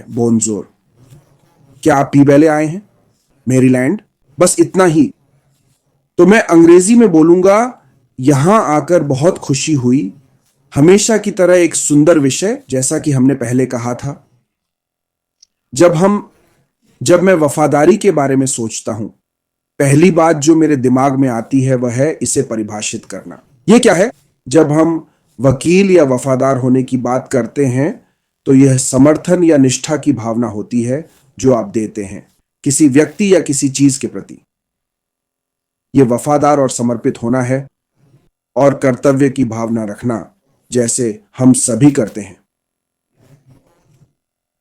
Bonjour. क्या आप पीबेले आए हैं? मैरीलैंड? बस इतना ही। तो मैं अंग्रेजी में बोलूंगा, यहां आकर बहुत खुशी हुई। हमेशा की तरह एक सुंदर विषय, जैसा कि हमने पहले कहा था। जब मैं वफादारी के बारे में सोचता हूं, पहली बात जो मेरे दिमाग में आती है वह है इसे परिभाषित करना। यह क्या है? जब हम वकील या वफादार होने की बात करते हैं तो यह समर्थन या निष्ठा की भावना होती है जो आप देते हैं किसी व्यक्ति या किसी चीज के प्रति। यह वफादार और समर्पित होना है और कर्तव्य की भावना रखना, जैसे हम सभी करते हैं।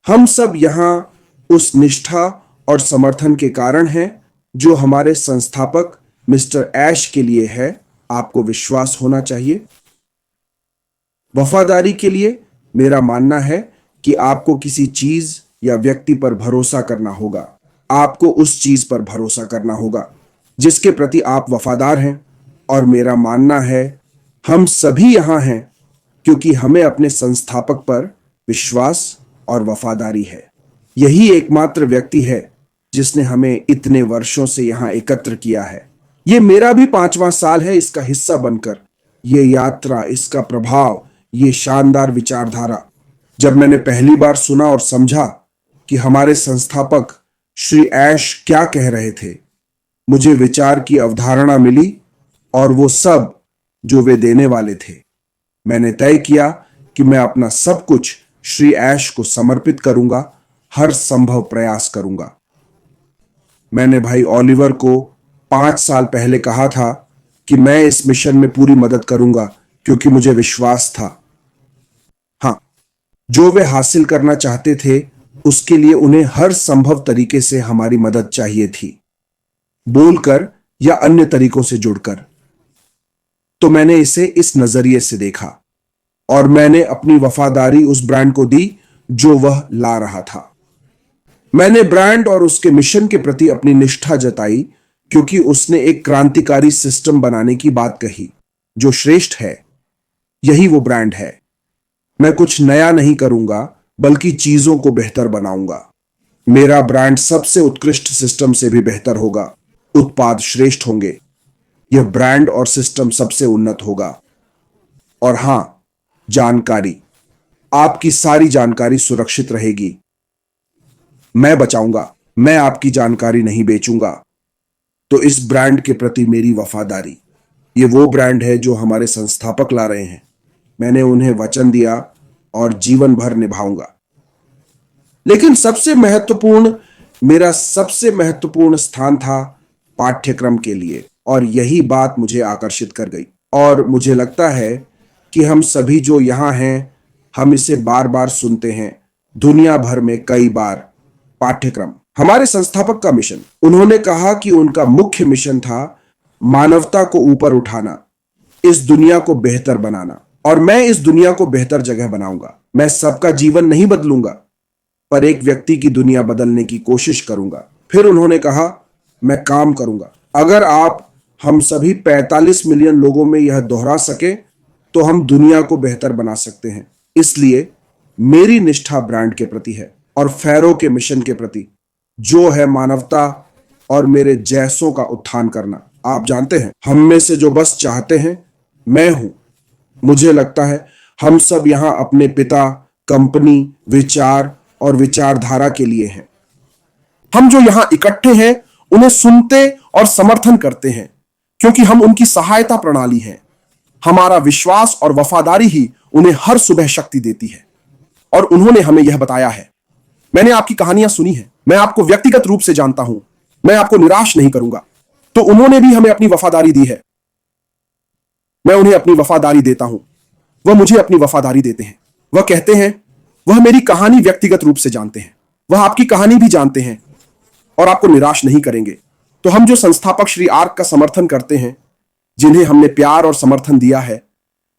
हम सब यहां उस निष्ठा और समर्थन के कारण हैं जो हमारे संस्थापक मिस्टर ऐश के लिए है। आपको विश्वास होना चाहिए। वफादारी के लिए मेरा मानना है कि आपको किसी चीज या व्यक्ति पर भरोसा करना होगा। आपको उस चीज पर भरोसा करना होगा जिसके प्रति आप वफादार हैं। और मेरा मानना है हम सभी यहां हैं क्योंकि हमें अपने संस्थापक पर विश्वास और वफादारी है। यही एकमात्र व्यक्ति है जिसने हमें इतने वर्षों से यहां एकत्र किया है। यह मेरा भी 5वां साल है इसका हिस्सा बनकर। यह यात्रा, इसका प्रभाव, यह शानदार विचारधारा। जब मैंने पहली बार सुना और समझा कि हमारे संस्थापक श्री ऐश क्या कह रहे थे, मुझे विचार की अवधारणा मिली और वो सब जो वे देने वाले थे। मैंने तय किया कि मैं अपना सब कुछ श्री ऐश को समर्पित करूंगा, हर संभव प्रयास करूंगा। मैंने भाई ओलिवर को 5 साल पहले कहा था कि मैं इस मिशन में पूरी मदद करूंगा क्योंकि मुझे विश्वास था। हां, जो वे हासिल करना चाहते थे उसके लिए उन्हें हर संभव तरीके से हमारी मदद चाहिए थी, बोलकर या अन्य तरीकों से जुड़कर। तो मैंने इसे इस नजरिए से देखा और मैंने अपनी वफादारी उस ब्रांड को दी जो वह ला रहा था। मैंने ब्रांड और उसके मिशन के प्रति अपनी निष्ठा जताई क्योंकि उसने एक क्रांतिकारी सिस्टम बनाने की बात कही जो श्रेष्ठ है। यही वो ब्रांड है। मैं कुछ नया नहीं करूंगा बल्कि चीजों को बेहतर बनाऊंगा। मेरा ब्रांड सबसे उत्कृष्ट सिस्टम से भी बेहतर होगा। उत्पाद श्रेष्ठ होंगे। यह ब्रांड और सिस्टम सबसे उन्नत होगा। और हां, जानकारी, आपकी सारी जानकारी सुरक्षित रहेगी। मैं बचाऊंगा, मैं आपकी जानकारी नहीं बेचूंगा। तो इस ब्रांड के प्रति मेरी वफादारी, ये वो ब्रांड है जो हमारे संस्थापक ला रहे हैं। मैंने उन्हें वचन दिया और जीवन भर निभाऊंगा। लेकिन मेरा सबसे महत्वपूर्ण स्थान था पाठ्यक्रम के लिए, और यही बात मुझे आकर्षित कर गई। और मुझे लगता है कि हम सभी जो यहां हैं, हम इसे बार बार सुनते हैं, दुनिया भर में कई बार। पाठ्यक्रम, हमारे संस्थापक का मिशन। उन्होंने कहा कि उनका मुख्य मिशन था मानवता को ऊपर उठाना, इस दुनिया को बेहतर बनाना। और मैं इस दुनिया को बेहतर जगह बनाऊंगा। मैं सबका जीवन नहीं बदलूंगा, पर एक व्यक्ति की दुनिया बदलने की कोशिश करूंगा। फिर उन्होंने कहा, मैं काम करूंगा। अगर आप हम सभी 45 मिलियन लोगों में यह दोहरा सके तो हम दुनिया को बेहतर बना सकते हैं। इसलिए मेरी निष्ठा ब्रांड के प्रति है और फैरो के मिशन के प्रति, जो है मानवता और मेरे जैसों का उत्थान करना। आप जानते हैं, हम में से जो बस चाहते हैं, मैं हूं। मुझे लगता है हम सब यहां अपने पिता, कंपनी, विचार और विचारधारा के लिए हैं। हम जो यहां इकट्ठे हैं उन्हें सुनते और समर्थन करते हैं क्योंकि हम उनकी सहायता प्रणाली हैं। हमारा विश्वास और वफादारी ही उन्हें हर सुबह शक्ति देती है। और उन्होंने हमें यह बताया है। मैंने आपकी कहानियां सुनी हैं। मैं आपको व्यक्तिगत रूप से जानता हूं। मैं आपको निराश नहीं करूंगा। तो उन्होंने भी हमें अपनी वफादारी दी है। मैं उन्हें अपनी वफादारी देता हूं, वह मुझे अपनी वफादारी देते हैं। वह कहते हैं वह मेरी कहानी व्यक्तिगत रूप से जानते हैं। वह आपकी कहानी भी जानते हैं और आपको निराश नहीं करेंगे। तो हम जो संस्थापक श्री आर्क का समर्थन करते हैं, जिन्हें हमने प्यार और समर्थन दिया है,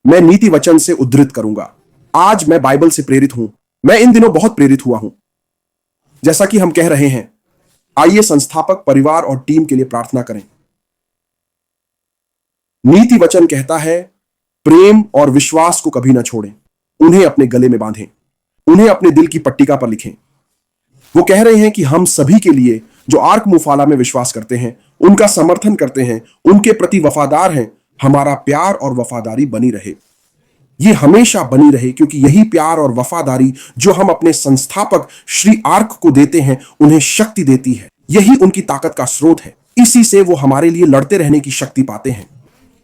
मैं नीति वचन से उद्धृत करूंगा। आज मैं बाइबल से प्रेरित हूं। मैं इन दिनों बहुत प्रेरित हुआ हूं। जैसा कि हम कह रहे हैं, आइए संस्थापक, परिवार और टीम के लिए प्रार्थना करें। नीति वचन कहता है, प्रेम और विश्वास को कभी ना छोड़ें। उन्हें अपने गले में बांधें। उन्हें अपने दिल की पट्टिका पर लिखें। वो कह रहे हैं कि हम सभी के लिए जो आर्क मुफाला में विश्वास करते हैं, उनका समर्थन करते हैं, उनके प्रति वफादार हैं, हमारा प्यार और वफादारी बनी रहे। ये हमेशा बनी रहे, क्योंकि यही प्यार और वफादारी जो हम अपने संस्थापक श्री आर्क को देते हैं उन्हें शक्ति देती है। यही उनकी ताकत का स्रोत है। इसी से वो हमारे लिए लड़ते रहने की शक्ति पाते हैं।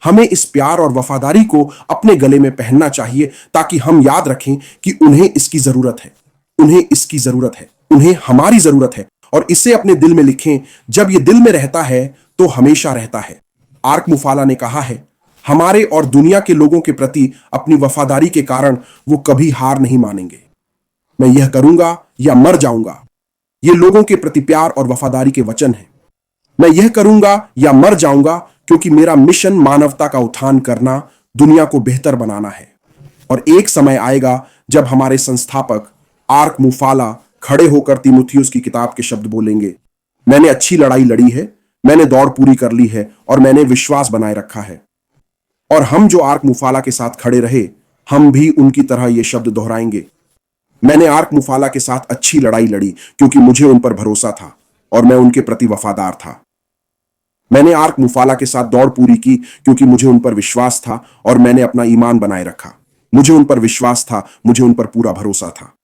हमें इस प्यार और वफादारी को अपने गले में पहनना चाहिए, ताकि हम याद रखें कि उन्हें इसकी जरूरत है, उन्हें इसकी जरूरत है, उन्हें हमारी जरूरत है, और इसे अपने दिल में लिखें। जब ये दिल में रहता है तो हमेशा रहता है। आर्क मुफाला ने कहा है, हमारे और दुनिया के लोगों के प्रति अपनी वफादारी के कारण वो कभी हार नहीं मानेंगे। मैं यह करूंगा या मर जाऊंगा, ये लोगों के प्रति प्यार और वफादारी के वचन हैं। मैं यह करूंगा या मर जाऊंगा, क्योंकि मेरा मिशन मानवता का उत्थान करना, दुनिया को बेहतर बनाना है। और एक समय आएगा जब हमारे संस्थापक आर्क मुफाला खड़े होकर तीमुथियुस की किताब के शब्द बोलेंगे, मैंने अच्छी लड़ाई लड़ी है, मैंने दौड़ पूरी कर ली है, और मैंने विश्वास बनाए रखा है। और हम जो आर्क मुफाला के साथ खड़े रहे, हम भी उनकी तरह ये शब्द दोहराएंगे, मैंने आर्क मुफाला के साथ अच्छी लड़ाई लड़ी, क्योंकि मुझे उन पर भरोसा था और मैं उनके प्रति वफादार था। मैंने आर्क मुफाला के साथ दौड़ पूरी की, क्योंकि मुझे उन पर विश्वास था और मैंने अपना ईमान बनाए रखा। मुझे उन पर विश्वास था, मुझे उन पर पूरा भरोसा था।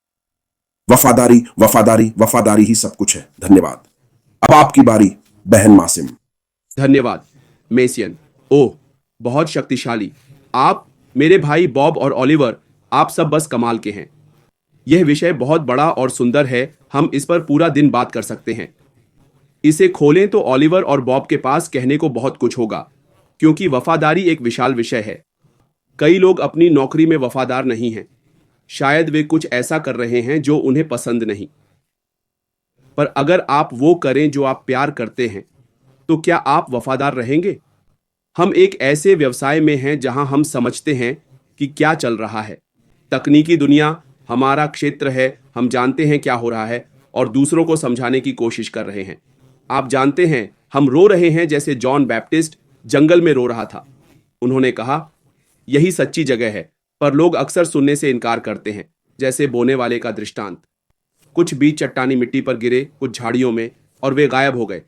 वफादारी, वफादारी, वफादारी ही सब कुछ है। धन्यवाद। अब आपकी बारी, बहन मासिम। धन्यवाद मेसियन। ओह, बहुत शक्तिशाली। आप, मेरे भाई बॉब और ओलिवर, आप सब बस कमाल के हैं। यह विषय बहुत बड़ा और सुंदर है, हम इस पर पूरा दिन बात कर सकते हैं। इसे खोलें तो ओलिवर और बॉब के पास कहने को बहुत कुछ होगा, क्योंकि वफादारी एक विशाल विषय है। कई लोग अपनी नौकरी में वफादार नहीं हैं। शायद वे कुछ ऐसा कर रहे हैं जो उन्हें पसंद नहीं। पर अगर आप वो करें जो आप प्यार करते हैं, तो क्या आप वफादार रहेंगे? हम एक ऐसे व्यवसाय में हैं जहां हम समझते हैं कि क्या चल रहा है। तकनीकी दुनिया हमारा क्षेत्र है, हम जानते हैं क्या हो रहा है और दूसरों को समझाने की कोशिश कर रहे हैं। आप जानते हैं, हम रो रहे हैं जैसे जॉन बैप्टिस्ट जंगल में रो रहा था। उन्होंने कहा, यही सच्ची जगह है, पर लोग अक्सर सुनने से इनकार करते हैं, जैसे बोने वाले का दृष्टांत। कुछ बीज चट्टानी मिट्टी पर गिरे, कुछ झाड़ियों में, और वे गायब हो गए।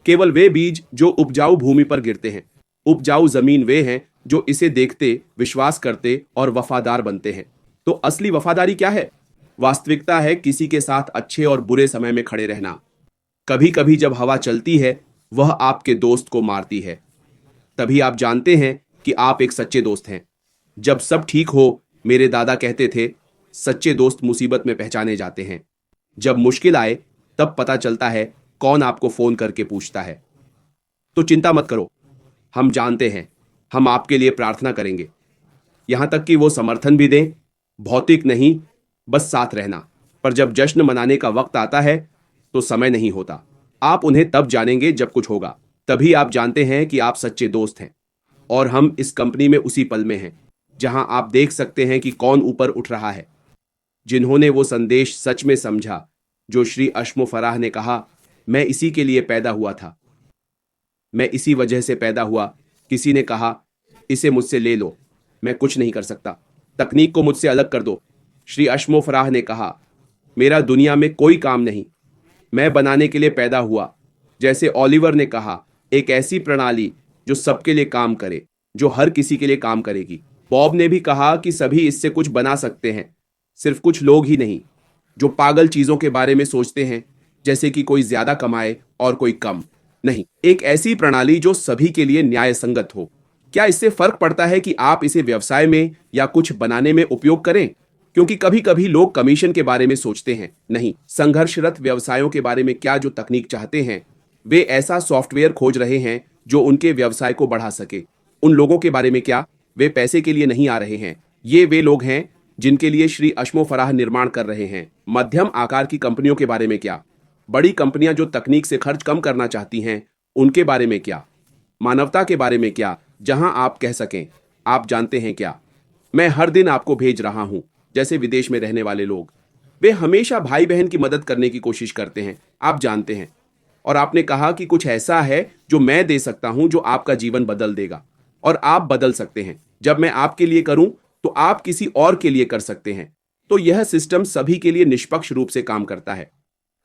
केवल वे बीज जो उपजाऊ भूमि पर गिरते हैं। उपजाऊ जमीन वे हैं जो इसे देखते, विश्वास करते और वफादार बनते हैं। तो असली वफादारी क्या है? वास्तविकता है किसी के साथ अच्छे और बुरे समय में खड़े रहना। कभी कभी जब हवा चलती है, वह आपके दोस्त को मारती है। तभी आप जानते हैं कि आप एक सच्चे दोस्त हैं। जब सब ठीक हो, मेरे दादा कहते थे, सच्चे दोस्त मुसीबत में पहचाने जाते हैं। जब मुश्किल आए, तब पता चलता है कौन आपको फोन करके पूछता है। तो चिंता मत करो, हम जानते हैं, हम आपके लिए प्रार्थना करेंगे, यहां तक कि वो समर्थन भी दें। भौतिक नहीं, बस साथ रहना। पर जब जश्न मनाने का वक्त आता है तो समय नहीं होता। आप उन्हें तब जानेंगे जब कुछ होगा। तभी आप जानते हैं कि आप सच्चे दोस्त हैं। और हम इस कंपनी में उसी पल में हैं जहां आप देख सकते हैं कि कौन ऊपर उठ रहा है। जिन्होंने वो संदेश सच में समझा जो श्री अश्मो फराह ने कहा, मैं इसी के लिए पैदा हुआ था, मैं इसी वजह से पैदा हुआ। किसी ने कहा, इसे मुझसे ले लो, मैं कुछ नहीं कर सकता, तकनीक को मुझसे अलग कर दो। श्री अश्मो फराह ने कहा, मेरा दुनिया में कोई काम नहीं, मैं बनाने के लिए पैदा हुआ। जैसे ओलिवर ने कहा, एक ऐसी प्रणाली जो सबके लिए काम करे, जो हर किसी के लिए काम करेगी। बॉब ने भी कहा कि सभी इससे कुछ बना सकते हैं, सिर्फ कुछ लोग ही नहीं, जो पागल चीजों के बारे में सोचते हैं, जैसे कि कोई ज्यादा कमाए और कोई कम नहीं। एक ऐसी प्रणाली जो सभी के लिए न्याय संगत हो। क्या इससे फर्क पड़ता है कि आप इसे व्यवसाय में या कुछ बनाने में उपयोग करें? क्योंकि कभी कभी लोग कमीशन के बारे में सोचते हैं। नहीं, संघर्षरत व्यवसायों के बारे में क्या जो तकनीक चाहते हैं, वे ऐसा सॉफ्टवेयर खोज रहे हैं जो उनके व्यवसाय को बढ़ा सके। उन लोगों के बारे में क्या, वे पैसे के लिए नहीं आ रहे हैं। ये वे लोग हैं जिनके लिए श्री अश्मो फराह निर्माण कर रहे हैं। मध्यम आकार की कंपनियों के बारे में क्या, बड़ी कंपनियां जो तकनीक से खर्च कम करना चाहती हैं, उनके बारे में क्या, मानवता के बारे में क्या, जहां आप कह सकें, आप जानते हैं क्या, मैं हर दिन आपको भेज रहा हूं। जैसे विदेश में रहने वाले लोग, वे हमेशा भाई बहन की मदद करने की कोशिश करते हैं, आप जानते हैं। और आपने कहा कि कुछ ऐसा है जो मैं दे सकता हूं जो आपका जीवन बदल देगा, और आप बदल सकते हैं। जब मैं आपके लिए करूं तो आप किसी और के लिए कर सकते हैं। तो यह सिस्टम सभी के लिए निष्पक्ष रूप से काम करता है।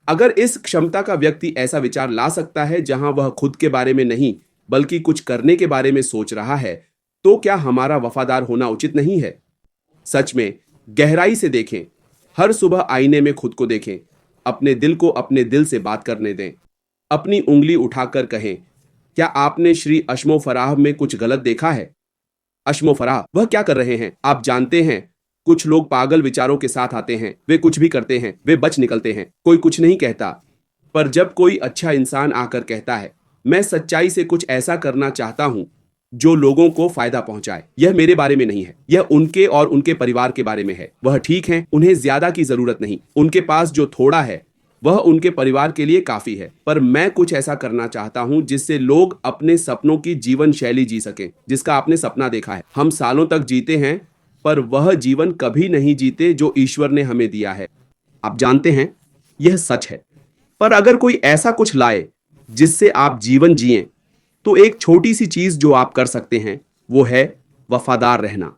अगर इस क्षमता का व्यक्ति ऐसा विचार ला सकता है जहां वह खुद के बारे में नहीं बल्कि कुछ करने के बारे में सोच रहा है, तो क्या हमारा वफादार होना उचित नहीं है? सच में गहराई से देखें, हर सुबह आईने में खुद को देखें, अपने दिल को अपने दिल से बात करने दें, अपनी उंगली उठाकर कहें, क्या आपने श्री अशमो फराह में कुछ गलत देखा है? अशमो फराह वह क्या कर रहे हैं? आप जानते हैं, कुछ लोग पागल विचारों के साथ आते हैं, वे कुछ भी करते हैं, वे बच निकलते हैं, कोई कुछ नहीं कहता। पर जब कोई अच्छा इंसान आकर कहता है, मैं सच्चाई से कुछ ऐसा करना चाहता हूं जो लोगों को फायदा पहुंचाए, यह मेरे बारे में नहीं है, यह उनके और उनके परिवार के बारे में है। वह ठीक है, उन्हें ज्यादा की जरूरत नहीं, उनके पास जो थोड़ा है वह उनके परिवार के लिए काफी है। पर मैं कुछ ऐसा करना चाहता हूं जिससे लोग अपने सपनों की जीवन शैली जी सकें, जिसका आपने सपना देखा है। हम सालों तक जीते हैं पर वह जीवन कभी नहीं जीते जो ईश्वर ने हमें दिया है। आप जानते हैं, यह सच है। पर अगर कोई ऐसा कुछ लाए जिससे आप जीवन जिएं, तो एक छोटी सी चीज जो आप कर सकते हैं वो है वफादार रहना।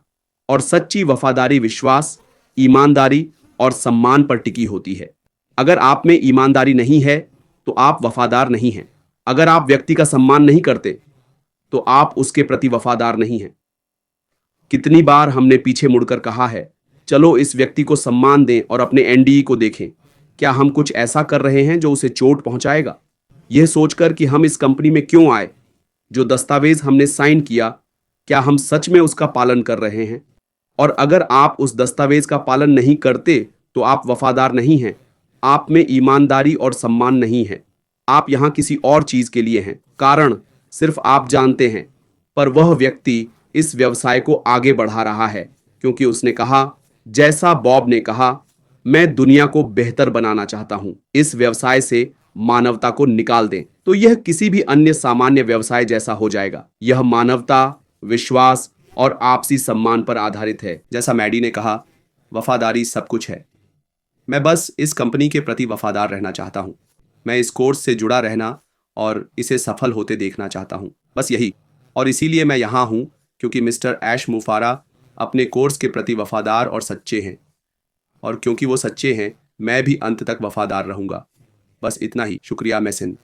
और सच्ची वफादारी विश्वास, ईमानदारी और सम्मान पर टिकी होती है। अगर आप में ईमानदारी नहीं है तो आप वफादार नहीं हैं। अगर आप व्यक्ति का सम्मान नहीं करते तो आप उसके प्रति वफादार नहीं हैं। कितनी बार हमने पीछे मुड़कर कहा है, चलो इस व्यक्ति को सम्मान दें और अपने एनडीई को देखें, क्या हम कुछ ऐसा कर रहे हैं जो उसे चोट पहुंचाएगा? यह सोचकर कि हम इस कंपनी में क्यों आए, जो दस्तावेज हमने साइन किया, क्या हम सच में उसका पालन कर रहे हैं? और अगर आप उस दस्तावेज का पालन नहीं करते तो आप वफादार नहीं हैं। आप में ईमानदारी और सम्मान नहीं है। आप यहां किसी और चीज के लिए हैं। कारण सिर्फ आप जानते हैं। पर वह व्यक्ति इस व्यवसाय को आगे बढ़ा रहा है क्योंकि उसने कहा, जैसा बॉब ने कहा, मैं दुनिया को बेहतर बनाना चाहता हूं। इस व्यवसाय से मानवता को निकाल दें तो यह किसी भी अन्य सामान्य व्यवसाय जैसा हो जाएगा। यह मानवता, विश्वास और आपसी सम्मान पर आधारित है। जैसा मैडी ने कहा, वफादारी सब कुछ है। मैं बस इस कंपनी के प्रति वफादार रहना चाहता हूं। मैं इस कोर्स से जुड़ा रहना और इसे सफल होते देखना चाहता हूं, बस यही। और इसीलिए मैं यहाँ हूं क्योंकि मिस्टर ऐश मुफारा अपने कोर्स के प्रति वफादार और सच्चे हैं। और क्योंकि वो सच्चे हैं, मैं भी अंत तक वफादार रहूंगा। बस इतना ही। शुक्रिया मेसिन।